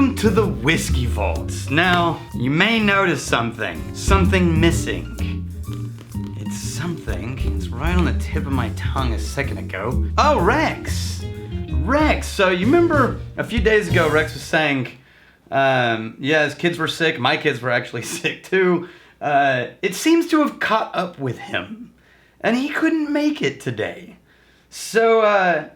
Welcome to the Whiskey Vault. Now, you may notice something missing. It's something, it's right on the tip of my tongue a second ago. Oh, Rex! So you remember a few days ago Rex was saying, yeah, his kids were sick, my kids were actually sick too. It seems to have caught up with him, and he couldn't make it today. So,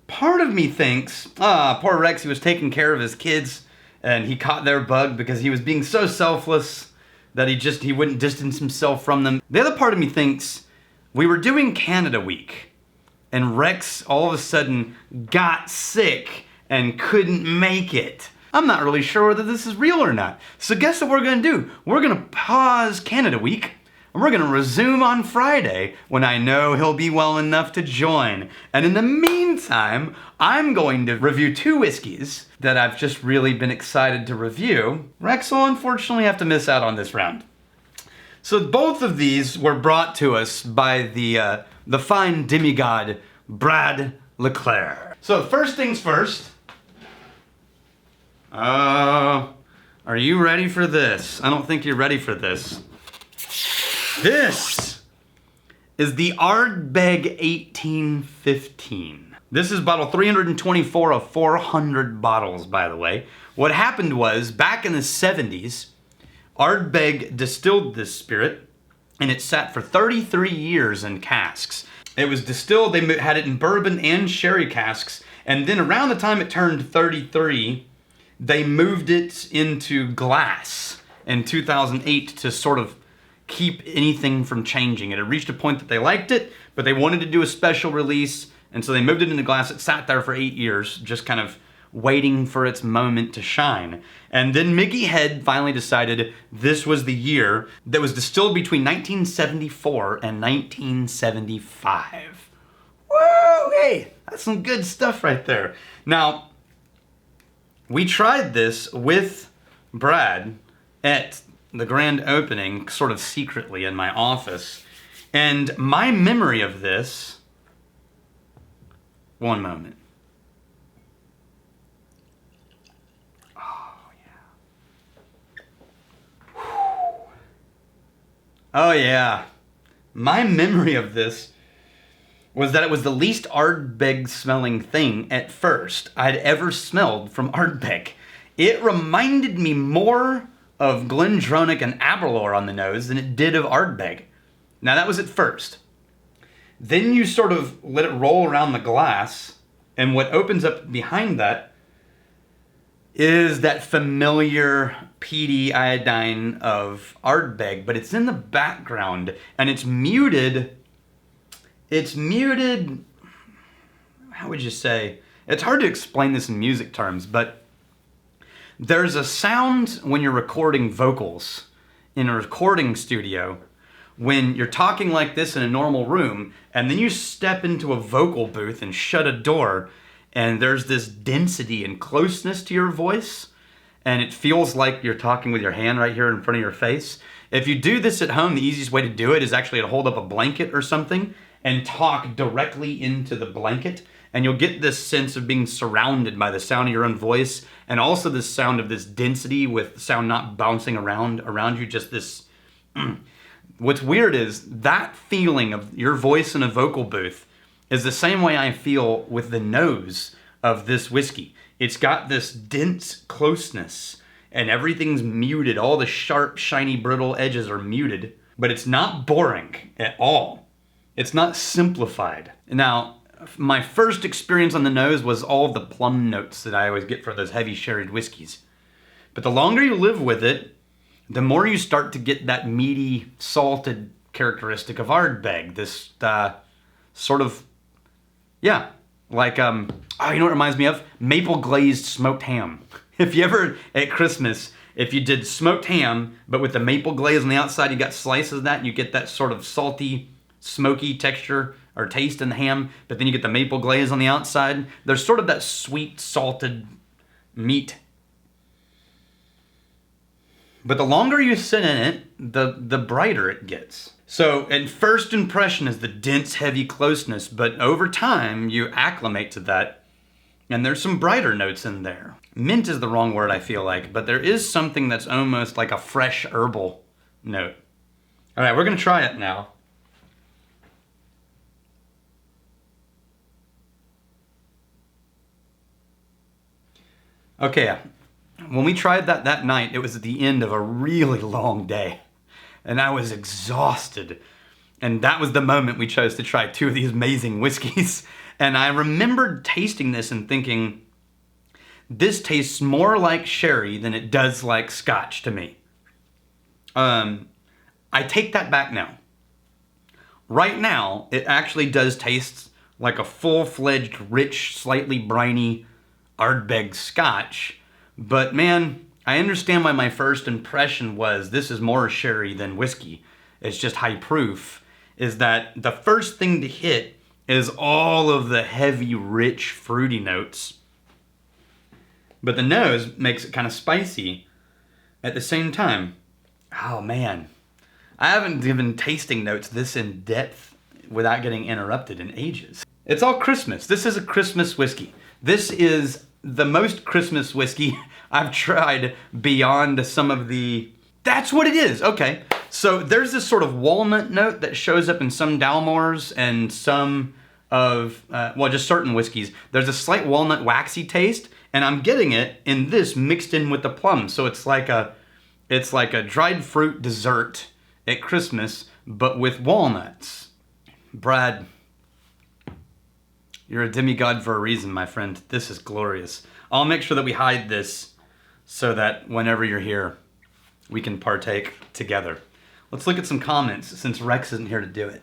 part of me thinks, poor Rex, he was taking care of his kids, and he caught their bug because he was being so selfless that he wouldn't distance himself from them. The other part of me thinks, we were doing Canada Week, and Rex all of a sudden got sick and couldn't make it. I'm not really sure whether this is real or not. So guess what we're gonna do? We're gonna pause Canada Week, and we're gonna resume on Friday when I know he'll be well enough to join. And in the meantime, I'm going to review 2 whiskeys that I've just really been excited to review. Rex will unfortunately have to miss out on this round. So both of these were brought to us by the fine demigod, Brad Leclerc. So first things first. Are you ready for this? I don't think you're ready for this. This is the Ardbeg 1815. This is bottle 324 of 400 bottles, by the way. What happened was, back in the 70s, Ardbeg distilled this spirit, and it sat for 33 years in casks. It was distilled, they had it in bourbon and sherry casks, and then around the time it turned 33, they moved it into glass in 2008 to sort of keep anything from changing. It had reached a point that they liked it, but they wanted to do a special release, and so they moved it into glass. It sat there for 8 years, just kind of waiting for its moment to shine. And then Mickey Head finally decided this was the year that was distilled between 1974 and 1975. Whoa, hey, that's some good stuff right there. Now, we tried this with Brad at the grand opening, sort of secretly in my office. And my memory of this, one moment. Oh, yeah. Oh, yeah. My memory of this was that it was the least Ardbeg smelling thing at first I'd ever smelled from Ardbeg. It reminded me more of Glendronach and Aberlour on the nose than it did of Ardbeg. Now that was at first. Then you sort of let it roll around the glass, and what opens up behind that is that familiar peaty iodine of Ardbeg, but it's in the background, and it's muted, how would you say? It's hard to explain this in music terms, but there's a sound when you're recording vocals in a recording studio when you're talking like this in a normal room, and then you step into a vocal booth and shut a door, and there's this density and closeness to your voice, and it feels like you're talking with your hand right here in front of your face. If you do this at home, the easiest way to do it is actually to hold up a blanket or something and talk directly into the blanket, and you'll get this sense of being surrounded by the sound of your own voice, and also this sound of this density with sound not bouncing around you, just this. What's weird is that feeling of your voice in a vocal booth is the same way I feel with the nose of this whiskey. It's got this dense closeness, and everything's muted. All the sharp, shiny, brittle edges are muted, but it's not boring at all. It's not simplified. Now, my first experience on the nose was all of the plum notes that I always get for those heavy sherried whiskeys. But the longer you live with it, the more you start to get that meaty, salted characteristic of Ardbeg. This sort of, yeah, like, you know what it reminds me of? Maple glazed smoked ham. If you ever, at Christmas, if you did smoked ham, but with the maple glaze on the outside, you got slices of that, and you get that sort of salty, smoky texture or taste in the ham, but then you get the maple glaze on the outside. There's sort of that sweet, salted meat. But the longer you sit in it, the brighter it gets. So, at first impression is the dense, heavy closeness, but over time, you acclimate to that, And there's some brighter notes in there. Mint is the wrong word, I feel like, but there is something that's almost like a fresh herbal note. All right, we're gonna try it now. Okay, when we tried that night, it was at the end of a really long day, and I was exhausted. And that was the moment we chose to try 2 of these amazing whiskeys. And I remembered tasting this and thinking, this tastes more like sherry than it does like scotch to me. I take that back now. Right now, it actually does taste like a full-fledged, rich, slightly briny Ardbeg scotch. But man, I understand why my first impression was this is more sherry than whiskey. It's just high proof. Is that the first thing to hit is all of the heavy, rich, fruity notes. But the nose makes it kind of spicy at the same time. Oh man, I haven't given tasting notes this in depth without getting interrupted in ages. It's all Christmas. This is a Christmas whiskey. This is the most Christmas whiskey I've tried beyond some of the... That's what it is, okay. So there's this sort of walnut note that shows up in some Dalmores and some of, well, just certain whiskeys. There's a slight walnut waxy taste, and I'm getting it in this mixed in with the plum. So it's like a dried fruit dessert at Christmas, but with walnuts. Brad, you're a demigod for a reason, my friend. This is glorious. I'll make sure that we hide this so that whenever you're here, we can partake together. Let's look at some comments since Rex isn't here to do it.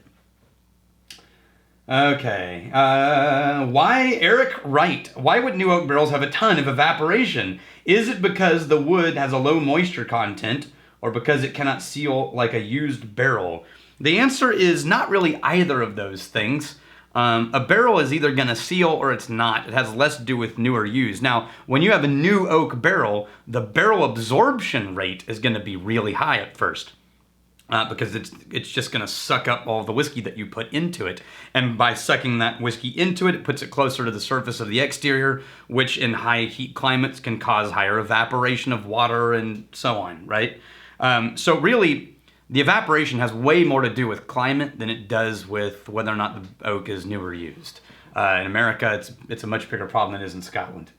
Okay, why Eric Wright? Why would new oak barrels have a ton of evaporation? Is it because the wood has a low moisture content or because it cannot seal like a used barrel? The answer is not really either of those things. A barrel is either going to seal or it's not. It has less to do with new or used. Now, when you have a new oak barrel, the barrel absorption rate is going to be really high at first. Because it's just going to suck up all the whiskey that you put into it. And by sucking that whiskey into it, it puts it closer to the surface of the exterior, which in high heat climates can cause higher evaporation of water and so on, right? So really, the evaporation has way more to do with climate than it does with whether or not the oak is new or used. In America, it's a much bigger problem than it is in Scotland.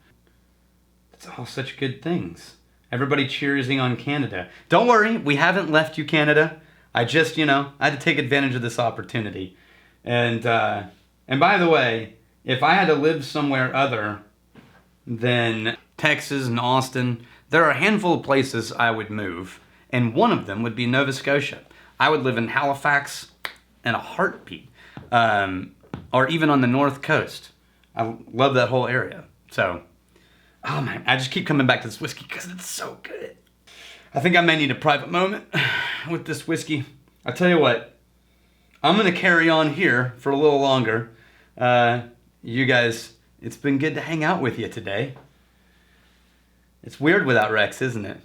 It's all such good things. Everybody cheersing on Canada. Don't worry, we haven't left you, Canada. I just, I had to take advantage of this opportunity. And by the way, if I had to live somewhere other than Texas and Austin, there are a handful of places I would move, and one of them would be Nova Scotia. I would live in Halifax in a heartbeat, or even on the North Coast. I love that whole area. So, oh man, I just keep coming back to this whiskey because it's so good. I think I may need a private moment with this whiskey. I tell you what, I'm going to carry on here for a little longer. You guys, it's been good to hang out with you today. It's weird without Rex, isn't it?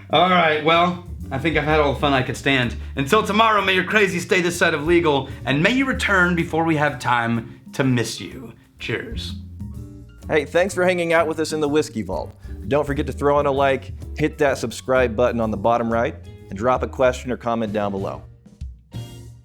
All right, well, I think I've had all the fun I could stand. Until tomorrow, may your crazy stay this side of legal, and may you return before we have time to miss you. Cheers. Hey, thanks for hanging out with us in the Whiskey Vault. Don't forget to throw in a like, hit that subscribe button on the bottom right, and drop a question or comment down below.